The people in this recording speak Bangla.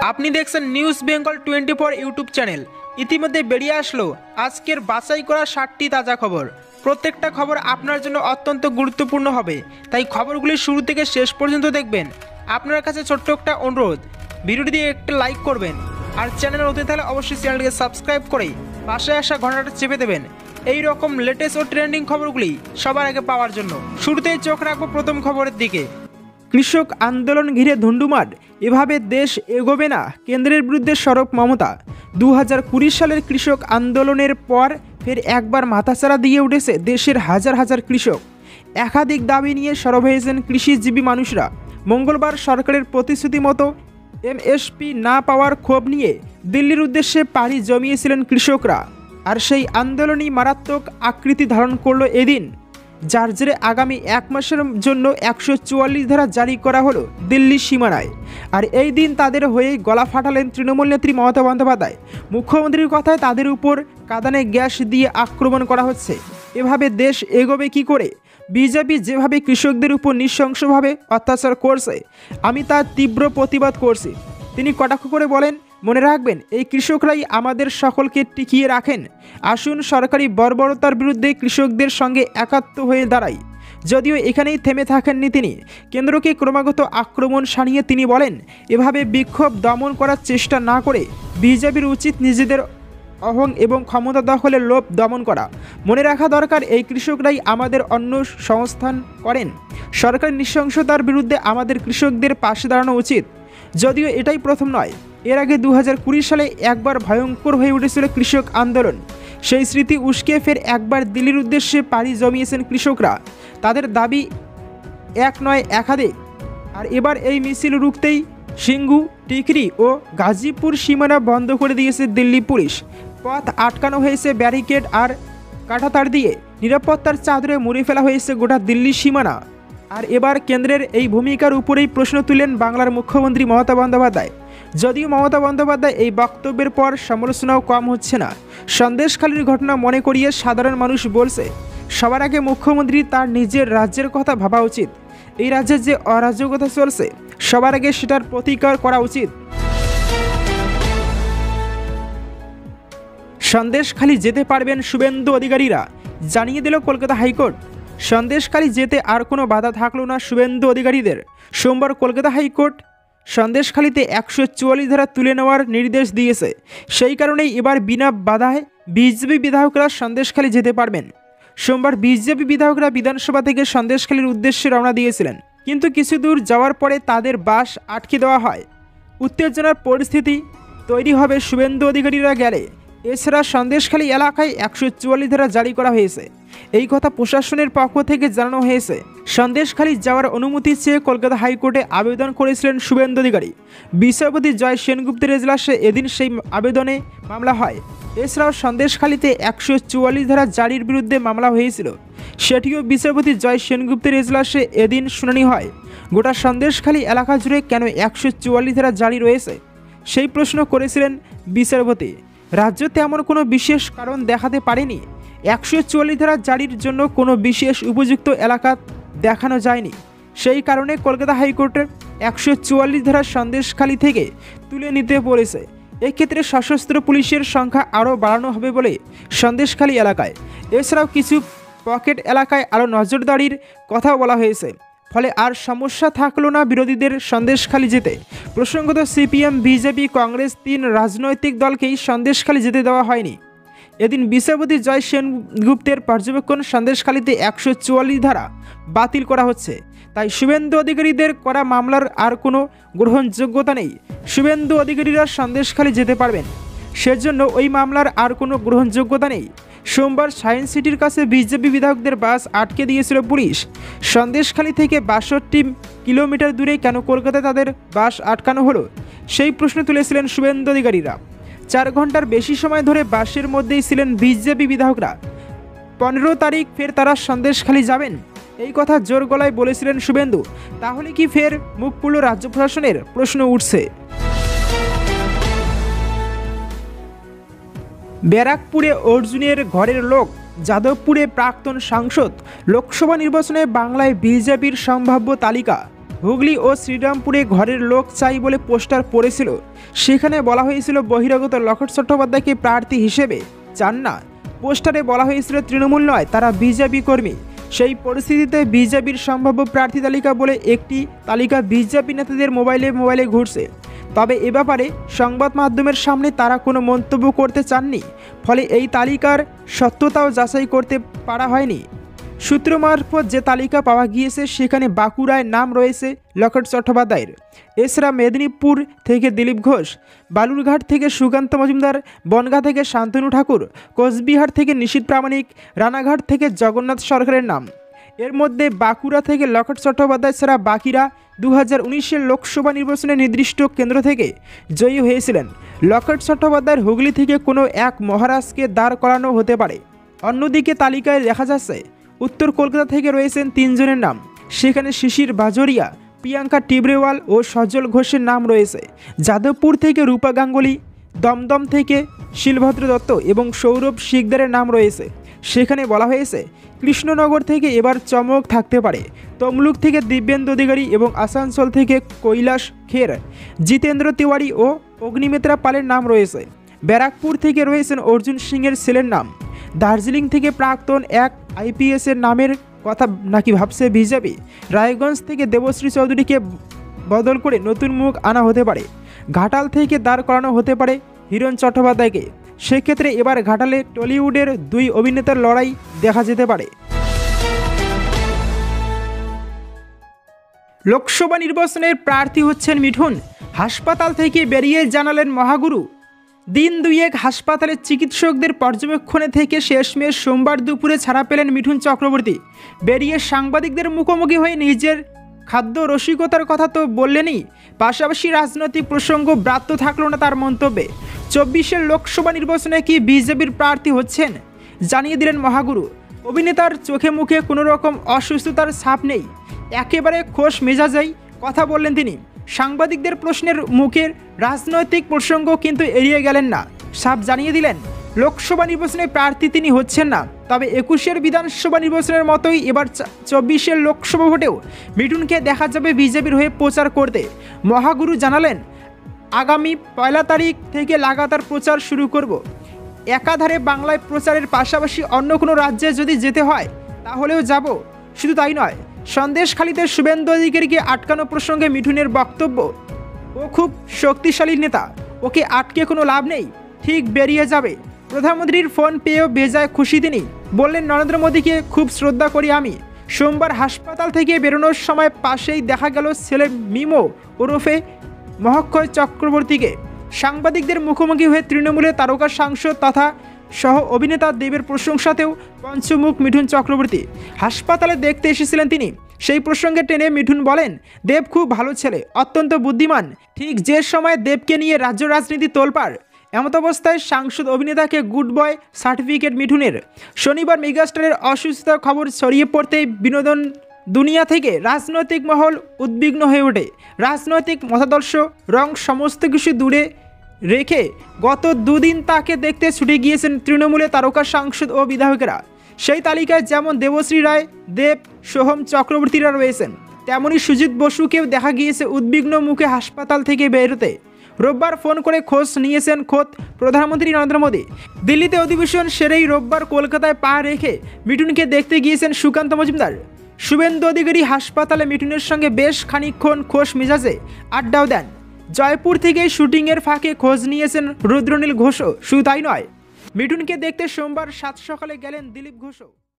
আপনি দেখছেন নিউজ বেঙ্গল 24 ইউটিউব চ্যানেল। ইতিমধ্যে বেরিয়ে আসলো আজকের বাছাই করা 60টি তাজা খবর। প্রত্যেকটা খবর আপনার জন্য অত্যন্ত গুরুত্বপূর্ণ হবে, তাই খবরগুলি শুরু থেকে শেষ পর্যন্ত দেখবেন। আপনার কাছে ছোট্ট একটা অনুরোধ, ভিডিওটি দিয়ে একটা লাইক করবেন, আর চ্যানেল নতুন থাকলে অবশ্যই চ্যানেলটিকে সাবস্ক্রাইব করে পাশে আসা ঘন্টাটা চেপে দেবেন এই রকম লেটেস্ট ও ট্রেন্ডিং খবরগুলি সবার আগে পাওয়ার জন্য। শুরুতেই চোখ রাখবো প্রথম খবরের দিকে। কৃষক আন্দোলন ঘিরে ধুন্ধুমাট, এভাবে দেশ এগোবে না, কেন্দ্রের বিরুদ্ধে সরব মমতা। 2020 সালের কৃষক আন্দোলনের পর ফের একবার মাথাচাড়া দিয়ে উঠেছে দেশের হাজার হাজার কৃষক। একাধিক দাবি নিয়ে সরব হয়েছেন কৃষিজীবী মানুষরা। মঙ্গলবার সরকারের প্রতিশ্রুতি মতো এমএসপি না পাওয়ার ক্ষোভ নিয়ে দিল্লির উদ্দেশ্যে পাড়ি জমিয়েছিলেন কৃষকরা, আর সেই আন্দোলনই মারাত্মক আকৃতি ধারণ করল এদিন, যার জেরে আগামী এক মাসের জন্য 144 ধারা জারি করা হলো দিল্লির সীমানায়। আর এই দিন তাদের হয়েই গলা ফাটালেন তৃণমূল নেত্রী মমতা বন্দ্যোপাধ্যায়। মুখ্যমন্ত্রীর কথায় তাদের উপর কাঁদানে গ্যাস দিয়ে আক্রমণ করা হচ্ছে। এভাবে দেশ এগোবে কি করে? বিজেপি যেভাবে কৃষকদের উপর নৃশংসভাবে অত্যাচার করছে, আমি তার তীব্র প্রতিবাদ করছি। তিনি কটাক্ষ করে বলেন, মনে রাখবেন এই কৃষকরাই আমাদের সকলকে টিকিয়ে রাখেন। আসুন সরকারি বর্বরতার বিরুদ্ধে কৃষকদের সঙ্গে একাত্ম হয়ে দাঁড়াই। যদিও এখানেই থেমে থাকেননি তিনি, কেন্দ্রকে ক্রমাগত আক্রমণ শানিয়ে তিনি বলেন, এভাবে বিক্ষোভ দমন করার চেষ্টা না করে বিজেপির উচিত নিজেদের অহং এবং ক্ষমতা দখলের লোভ দমন করা। মনে রাখা দরকার, এই কৃষকরাই আমাদের অন্ন সংস্থান করেন। সরকারি নৃশংসতার বিরুদ্ধে আমাদের কৃষকদের পাশে দাঁড়ানো উচিত। যদিও এটাই প্রথম নয়, এর আগে 2020 সালে একবার ভয়ঙ্কর হয়ে উঠেছিল কৃষক আন্দোলন। সেই স্মৃতি উস্কে ফের একবার দিল্লির উদ্দেশ্যে পাড়ি জমিয়েছেন কৃষকরা। তাদের দাবি এক নয় একাধিক। আর এবার এই মিছিল রুখতেই সিঙ্গু, টিকরি ও গাজীপুর সীমানা বন্ধ করে দিয়েছে দিল্লি পুলিশ। পথ আটকানো হয়েছে ব্যারিকেড আর কাঁটাতার দিয়ে। নিরাপত্তার চাদরে মুড়ে ফেলা হয়েছে গোটা দিল্লি সীমানা। আর এবার কেন্দ্রের এই ভূমিকার উপরেই প্রশ্ন তুলেন বাংলার মুখ্যমন্ত্রী মমতা বন্দ্যোপাধ্যায়। যদিও মমতা বন্দ্যোপাধ্যায় এই বক্তব্যের পর সমালোচনাও কম হচ্ছে না। সন্দেশখালির ঘটনা মনে করিয়ে সাধারণ মানুষ বলছে, সবার আগে মুখ্যমন্ত্রী তার নিজের রাজ্যের কথা ভাবা উচিত। এই রাজ্যে যে অরাজকতা চলছে, সবার আগে সেটার প্রতিকার করা উচিত। সন্দেশখালি যেতে পারবেন শুভেন্দু অধিকারীরা, জানিয়ে দিল কলকাতা হাইকোর্ট। সন্দেশখালি যেতে আর কোনো বাধা থাকলো না শুভেন্দু অধিকারীদের। সোমবার কলকাতা হাইকোর্ট সন্দেশখালিতে 144 ধারা তুলে নেওয়ার নির্দেশ দিয়েছে। সেই কারণেই এবার বিনা বাধায় বিজেপি বিধায়করা সন্দেশখালি যেতে পারবেন। সোমবার বিজেপি বিধায়করা বিধানসভা থেকে সন্দেশখালির উদ্দেশ্যে রওনা দিয়েছিলেন, কিন্তু কিছু দূর যাওয়ার পরে তাদের বাস আটকে দেওয়া হয়। উত্তেজনার পরিস্থিতি তৈরি হবে শুভেন্দু অধিকারীরা গেলে। এছাড়া সন্দেশখালি এলাকায় 144 ধারা জারি করা হয়েছে, এই কথা প্রশাসনের পক্ষ থেকে জানানো হয়েছে। সন্দেশখালি যাওয়ার অনুমতি চেয়ে কলকাতা হাইকোর্টে আবেদন করেছিলেন শুভেন্দু অধিকারী। বিচারপতি জয় সেনগুপ্তের এজলাসে এদিন সেই আবেদনে মামলা হয়। এছাড়াও সন্দেশখালিতে 144 ধারা জারির বিরুদ্ধে মামলা হয়েছিল, সেটিও বিচারপতি জয় সেনগুপ্তের এজলাসে এদিন শুনানি হয়। গোটা সন্দেশখালি এলাকা জুড়ে কেন 144 ধারা জারি রয়েছে, সেই প্রশ্ন করেছিলেন বিচারপতি। রাজ্য তেমন কোনো বিশেষ কারণ দেখাতে পারেনি। 144 ধারা জারির জন্য কোনো বিশেষ উপযুক্ত এলাকা দেখানো যায়নি। সেই কারণে কলকাতা হাইকোর্টের 144 ধারা সন্দেশখালি থেকে তুলে নিতে বলেছে। এক্ষেত্রে সশস্ত্র পুলিশের সংখ্যা আরও বাড়ানো হবে বলে সন্দেশখালি এলাকায়। এছাড়াও কিছু পকেট এলাকায় আরও নজরদারির কথা বলা হয়েছে। ফলে আর সমস্যা থাকলো না বিরোধীদের সন্দেশখালি যেতে। প্রসঙ্গত, সিপিএম, বিজেপি, কংগ্রেস 3 রাজনৈতিক দলকেই সন্দেশখালি যেতে দেওয়া হয়নি। এদিন বিচারপতি জয় সেনগুপ্তের পর্যবেক্ষণ, সন্দেশখালিতে 144 ধারা বাতিল করা হচ্ছে, তাই শুভেন্দু অধিকারীদের করা মামলার আর কোনো গ্রহণযোগ্যতা নেই। শুভেন্দু অধিকারীরা সন্দেশখালি যেতে পারবেন, সেজন্য ওই মামলার আর কোনো গ্রহণযোগ্যতা নেই। সোমবার সায়েন্স সিটির কাছে বিজেপি বিধায়কদের বাস আটকে দিয়েছিল পুলিশ। সন্দেশখালি থেকে 62 কিলোমিটার দূরে কেন কলকাতায় তাদের বাস আটকানো হলো, সেই প্রশ্ন তুলেছিলেন শুভেন্দু অধিকারীরা। 4 ঘন্টার বেশি সময় ধরে বাসের মধ্যেই ছিলেন বিজেপি বিধায়করা। 15 তারিখ ফের তারা সন্দেশখালি যাবেন, এই কথা জোর গলায় বলেছিলেন শুভেন্দু। তাহলে কি ফের মুখ পুরল রাজ্য প্রশাসনের, প্রশ্ন উঠছে। ব্যারাকপুরে অর্জুনের ঘরের লোক, যাদবপুরে প্রাক্তন সাংসদ। লোকসভা নির্বাচনে বাংলায় বিজেপির সম্ভাব্য তালিকা। হুগলি ও শ্রীরামপুরে ঘরের লোক চাই বলে পোস্টার পড়েছিল। সেখানে বলা হয়েছিল বহিরাগত লকেট চট্টোপাধ্যায়কে প্রার্থী হিসেবে চান না। পোস্টারে বলা হয়েছিল তৃণমূল নয়, তারা বিজেপি কর্মী। সেই পরিস্থিতিতে বিজেপির সম্ভাব্য প্রার্থী তালিকা বলে একটি তালিকা বিজেপি নেতাদের মোবাইলে ঘুরছে। তবে এ ব্যাপারে সংবাদ মাধ্যমের সামনে তারা কোনো মন্তব্য করতে চাননি, ফলে এই তালিকার সত্যতাও যাচাই করতে পারা হয়নি। সূত্র মারফত যে তালিকা পাওয়া গিয়েছে সেখানে বাঁকুড়ায় নাম রয়েছে লকেট চট্টোপাধ্যায়ের। এছাড়া মেদিনীপুর থেকে দিলীপ ঘোষ, বালুরঘাট থেকে সুকান্ত মজুমদার, বনগাঁ থেকে শান্তনু ঠাকুর, কোচবিহার থেকে নিশীথ প্রামাণিক, রানাঘাট থেকে জগন্নাথ সরকারের নাম। এর মধ্যে বাঁকুড়া থেকে লকেট চট্টোপাধ্যায় ছাড়া বাকিরা 2019-এর লোকসভা নির্বাচনে নির্দিষ্ট কেন্দ্র থেকে জয়ী হয়েছিলেন। লকেট চট্টোপাধ্যায়ের হুগলি থেকে কোনো এক মহারাজকে দাঁড় করানো হতে পারে। অন্যদিকে তালিকায় দেখা যাচ্ছে উত্তর কলকাতা থেকে রয়েছেন 3 জনের নাম। সেখানে শিশির বাজোরিয়া, প্রিয়াঙ্কা টিবরেওয়াল ও সজল ঘোষের নাম রয়েছে। যাদবপুর থেকে রূপা গাঙ্গুলি, দমদম থেকে শিলভদ্র দত্ত এবং সৌরভ শিকদারের নাম রয়েছে। সেখানে বলা হয়েছে কৃষ্ণনগর থেকে এবার চমক থাকতে পারে। তমলুক থেকে দিব্যেন্দু অধিকারী এবং আসানসোল থেকে কৈলাস খের, জিতেন্দ্র তিওয়ারি ও অগ্নিমিত্রা পালের নাম রয়েছে। ব্যারাকপুর থেকে রয়েছেন অর্জুন সিংয়ের ছেলের নাম। দার্জিলিং থেকে প্রাক্তন এক আইপিএসের নামের কথা নাকি ভাবছে বিজেপি। রায়গঞ্জ থেকে দেবশ্রী চৌধুরীকে বদল করে নতুন মুখ আনা হতে পারে। ঘাটাল থেকে দাঁড় করানো হতে পারে হিরণ চট্টোপাধ্যায়কে। সেক্ষেত্রে এবার ঘাটালে টলিউডের 2 অভিনেতার লড়াই দেখা যেতে পারে। লোকসভা নির্বাচনের প্রার্থী হচ্ছেন মিঠুন। হাসপাতাল থেকে বেরিয়ে জানালেন মহাগুরু। দিন দুয়েক হাসপাতালের চিকিৎসকদের পর্যবেক্ষণে থেকে শেষমেশ সোমবার দুপুরে ছাড়া পেলেন মিঠুন চক্রবর্তী। বেরিয়ে সাংবাদিকদের মুখোমুখি হয়ে নিজের খাদ্য রসিকতার কথা তো বললেনই, পাশাপাশি রাজনৈতিক প্রসঙ্গ ব্রাত্য থাকলো না তার মন্তব্যে। 24-এর লোকসভা নির্বাচনে কি বিজেপির প্রার্থী হচ্ছেন জানিয়ে দিলেন মহাগুরু। অভিনেতার চোখে মুখে কোনো রকম অসুস্থতার ছাপ নেই, একেবারে খোশ মেজাজেই কথা বললেন তিনি। সাংবাদিকদের প্রশ্নের মুখের রাজনৈতিক প্রসঙ্গ কিন্তু এড়িয়ে গেলেন না, সাফ জানিয়ে দিলেন লোকসভা নির্বাচনে প্রার্থী তিনি হচ্ছেন না। তবে 21-এর বিধানসভা নির্বাচনের মতোই এবার 24-এর লোকসভা ভোটেও মিঠুনকে দেখা যাবে বিজেপির হয়ে প্রচার করতে। মহাগুরু জানালেন, আগামী 1 তারিখ থেকে লাগাতার প্রচার শুরু করব। একাধারে বাংলায় প্রচারের পাশাপাশি অন্য কোনো রাজ্যে যদি যেতে হয় তাহলেও যাব। শুধু তাই নয়, সন্দেশখালীতে শুভেন্দু অধিকারীকে আটকানো প্রসঙ্গে মিঠুনের বক্তব্য, ও খুব শক্তিশালী নেতা, ওকে আটকে কোনো লাভ নেই, ঠিক বেরিয়ে যাবে। প্রধানমন্ত্রীর ফোন পেয়েও বেজায় খুশি তিনি। বললেন, নরেন্দ্র মোদীকে খুব শ্রদ্ধা করি আমি। সোমবার হাসপাতাল থেকে বেরোনোর সময় পাশেই দেখা গেল ছেলে মিমো ওরফে মহাক্ষয় চক্রবর্তীকে। সাংবাদিকদের মুখোমুখি হয়ে তৃণমূলের তারকা সাংসদ তথা সহ অভিনেতা দেবের প্রশংসাতেও পঞ্চমুখ মিঠুন চক্রবর্তী। হাসপাতালে দেখতে এসেছিলেন তিনি। সেই প্রসঙ্গে টেনে মিঠুন বলেন, দেব খুব ভালো ছেলে, অত্যন্ত বুদ্ধিমান। ঠিক যে সময় দেবকে নিয়ে রাজ্য রাজনীতি তোলপাড়, এমত অবস্থায় সাংসদ অভিনেতাকে গুড বয় সার্টিফিকেট মিঠুনের। শনিবার মেগাস্টারের অসুস্থতার খবর ছড়িয়ে পড়তেই বিনোদন দুনিয়া থেকে রাজনৈতিক মহল উদ্বিগ্ন হয়ে ওঠে। রাজনৈতিক মতাদর্শ রং সমস্ত কিছু দূরে রেখে গত 2 দিন তাকে দেখতে ছুটে গিয়েছেন তৃণমূলের তারকা সাংসদ ও বিধায়কেরা। সেই তালিকায় যেমন দেবশ্রী রায়, দেব, সোহম চক্রবর্তীরা রয়েছেন, তেমনই সুজিত বসুকেও দেখা গিয়েছে উদ্বিগ্ন মুখে হাসপাতাল থেকে বেরোতে। রোববার ফোন করে খোঁজ নিয়েছেন খোদ প্রধানমন্ত্রী নরেন্দ্র মোদী। দিল্লিতে অধিবেশন সেরেই রোববার কলকাতায় পা রেখে মিঠুনকে দেখতে গিয়েছেন সুকান্ত মজুমদার। শুভেন্দু অধিকারী হাসপাতালে মিঠুনের সঙ্গে বেশ খানিকক্ষণ খোশ মেজাজে আড্ডাও দেন। জয়পুর থেকে শুটিংয়ের ফাঁকে খোঁজ নিয়েছেন রুদ্রনীল ঘোষও। শুধু তাই নয়, মিঠুনকে দেখতে সোমবার 7 সকালে গেলেন দিলীপ ঘোষও।